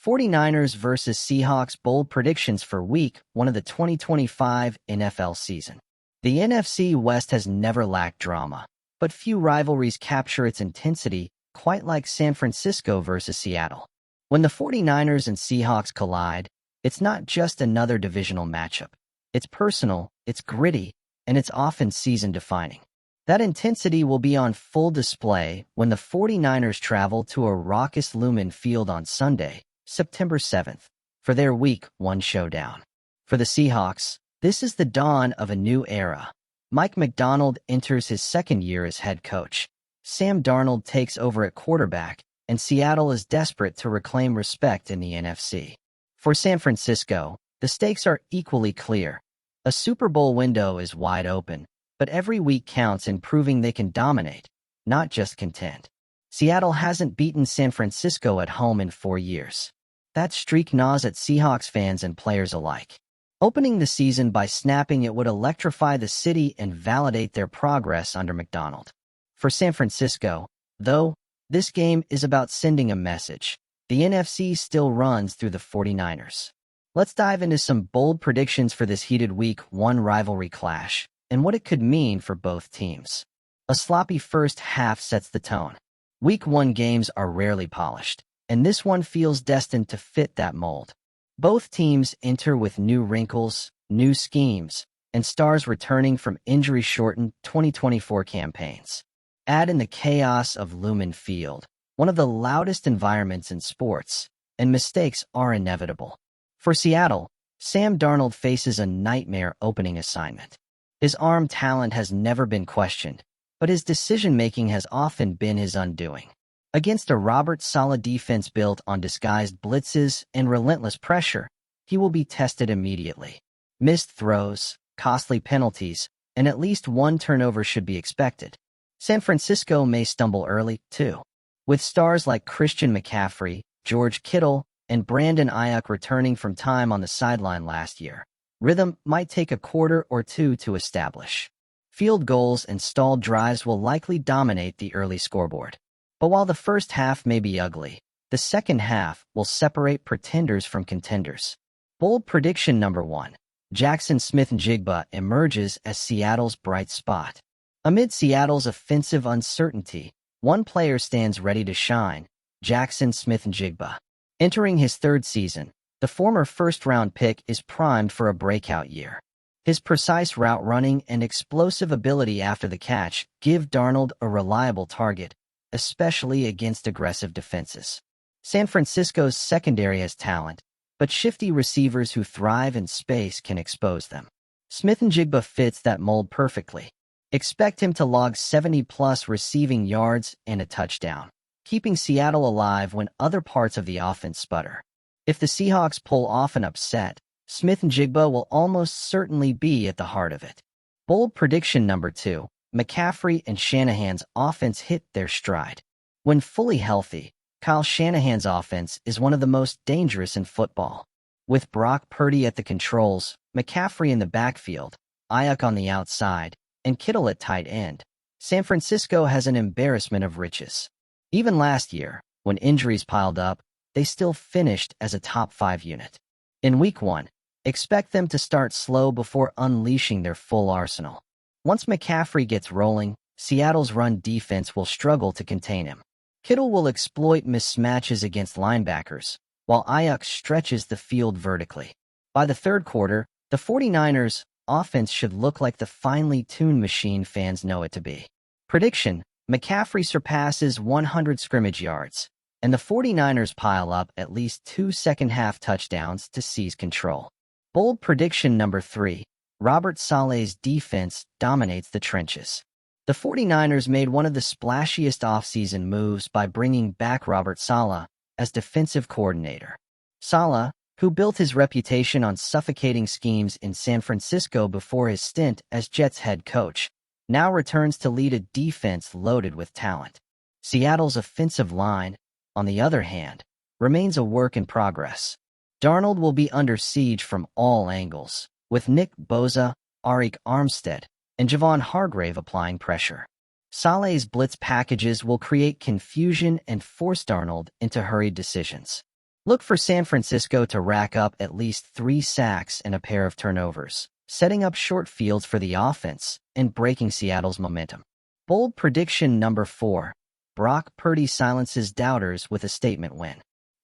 49ers versus Seahawks bold predictions for Week 1 of the 2025 NFL season. The NFC West has never lacked drama, but few rivalries capture its intensity quite like San Francisco versus Seattle. When the 49ers and Seahawks collide, it's not just another divisional matchup. It's personal, it's gritty, and it's often season-defining. That intensity will be on full display when the 49ers travel to a raucous Lumen Field on Sunday, September 7th, for their Week 1 showdown. For the Seahawks, this is the dawn of a new era. Mike Macdonald enters his second year as head coach. Sam Darnold takes over at quarterback, and Seattle is desperate to reclaim respect in the NFC. For San Francisco, the stakes are equally clear. A Super Bowl window is wide open, but every week counts in proving they can dominate, not just contend. Seattle hasn't beaten San Francisco at home in 4 years. That streak gnaws at Seahawks fans and players alike. Opening the season by snapping it would electrify the city and validate their progress under Macdonald. For San Francisco, though, this game is about sending a message. The NFC still runs through the 49ers. Let's dive into some bold predictions for this heated Week 1 rivalry clash and what it could mean for both teams. A sloppy first half sets the tone. Week 1 games are rarely polished, and this one feels destined to fit that mold. Both teams enter with new wrinkles, new schemes, and stars returning from injury-shortened 2024 campaigns. Add in the chaos of Lumen Field, one of the loudest environments in sports, and mistakes are inevitable. For Seattle, Sam Darnold faces a nightmare opening assignment. His arm talent has never been questioned, but his decision-making has often been his undoing. Against a Robert Saleh defense built on disguised blitzes and relentless pressure, he will be tested immediately. Missed throws, costly penalties, and at least one turnover should be expected. San Francisco may stumble early, too. With stars like Christian McCaffrey, George Kittle, and Brandon Ayuk returning from time on the sideline last year, rhythm might take a quarter or two to establish. Field goals and stalled drives will likely dominate the early scoreboard. But while the first half may be ugly, the second half will separate pretenders from contenders. Bold prediction number 1. Jackson Smith-Njigba emerges as Seattle's bright spot. Amid Seattle's offensive uncertainty, one player stands ready to shine, Jackson Smith-Njigba. Entering his third season, the former first-round pick is primed for a breakout year. His precise route running and explosive ability after the catch give Darnold a reliable target, especially against aggressive defenses. San Francisco's secondary has talent, but shifty receivers who thrive in space can expose them. Smith-Njigba fits that mold perfectly. Expect him to log 70-plus receiving yards and a touchdown, keeping Seattle alive when other parts of the offense sputter. If the Seahawks pull off an upset, Smith-Njigba will almost certainly be at the heart of it. Bold prediction number 2. McCaffrey and Shanahan's offense hit their stride. When fully healthy, Kyle Shanahan's offense is one of the most dangerous in football. With Brock Purdy at the controls, McCaffrey in the backfield, Ayuk on the outside, and Kittle at tight end, San Francisco has an embarrassment of riches. Even last year, when injuries piled up, they still finished as a top 5 unit. In Week 1, expect them to start slow before unleashing their full arsenal. Once McCaffrey gets rolling, Seattle's run defense will struggle to contain him. Kittle will exploit mismatches against linebackers, while Ayuk stretches the field vertically. By the third quarter, the 49ers' offense should look like the finely tuned machine fans know it to be. Prediction: McCaffrey surpasses 100 scrimmage yards, and the 49ers pile up at least 2 second-half touchdowns to seize control. Bold prediction number 3. Robert Saleh's defense dominates the trenches. The 49ers made one of the splashiest offseason moves by bringing back Robert Saleh as defensive coordinator. Saleh, who built his reputation on suffocating schemes in San Francisco before his stint as Jets head coach, now returns to lead a defense loaded with talent. Seattle's offensive line, on the other hand, remains a work in progress. Darnold will be under siege from all angles, with Nick Bosa, Arik Armstead, and Javon Hargrave applying pressure. Saleh's blitz packages will create confusion and force Darnold into hurried decisions. Look for San Francisco to rack up at least 3 sacks and a pair of turnovers, setting up short fields for the offense and breaking Seattle's momentum. Bold prediction number 4. Brock Purdy silences doubters with a statement win.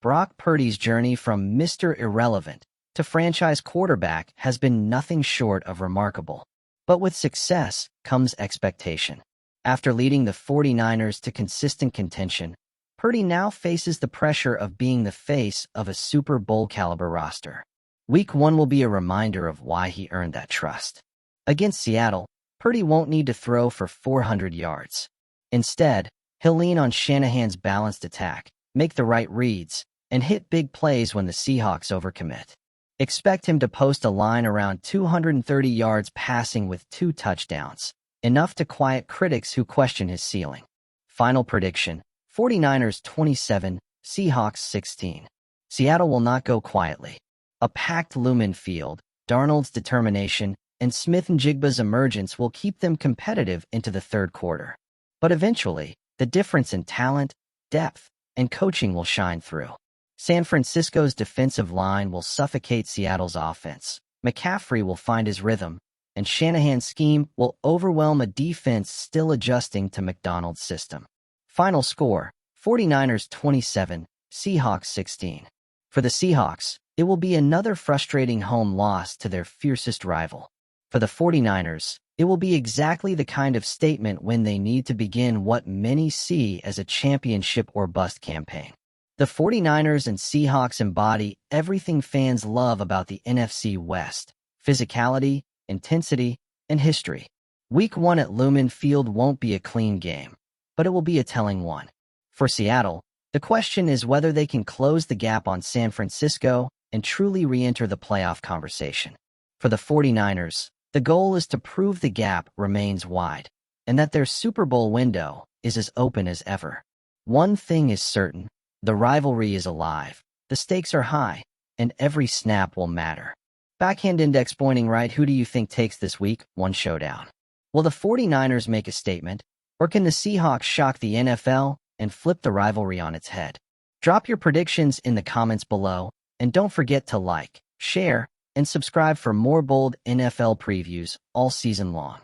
Brock Purdy's journey from Mr. Irrelevant to franchise quarterback has been nothing short of remarkable. But with success comes expectation. After leading the 49ers to consistent contention, Purdy now faces the pressure of being the face of a Super Bowl-caliber roster. Week 1 will be a reminder of why he earned that trust. Against Seattle, Purdy won't need to throw for 400 yards. Instead, he'll lean on Shanahan's balanced attack, make the right reads, and hit big plays when the Seahawks overcommit. Expect him to post a line around 230 yards passing with 2 touchdowns, enough to quiet critics who question his ceiling. Final prediction: 49ers 27, Seahawks 16. Seattle will not go quietly. A packed Lumen Field, Darnold's determination, and Smith-Njigba's emergence will keep them competitive into the third quarter. But eventually, the difference in talent, depth, and coaching will shine through. San Francisco's defensive line will suffocate Seattle's offense. McCaffrey will find his rhythm, and Shanahan's scheme will overwhelm a defense still adjusting to McDonald's system. Final score: 49ers 27, Seahawks 16. For the Seahawks, it will be another frustrating home loss to their fiercest rival. For the 49ers, it will be exactly the kind of statement when they need to begin what many see as a championship or bust campaign. The 49ers and Seahawks embody everything fans love about the NFC West: physicality, intensity, and history. Week 1 at Lumen Field won't be a clean game, but it will be a telling one. For Seattle, the question is whether they can close the gap on San Francisco and truly re-enter the playoff conversation. For the 49ers, the goal is to prove the gap remains wide, and that their Super Bowl window is as open as ever. One thing is certain: the rivalry is alive, the stakes are high, and every snap will matter. Backhand index pointing right, who do you think takes this week 1 showdown? Will the 49ers make a statement, or can the Seahawks shock the NFL and flip the rivalry on its head? Drop your predictions in the comments below, and don't forget to like, share, and subscribe for more bold NFL previews all season long.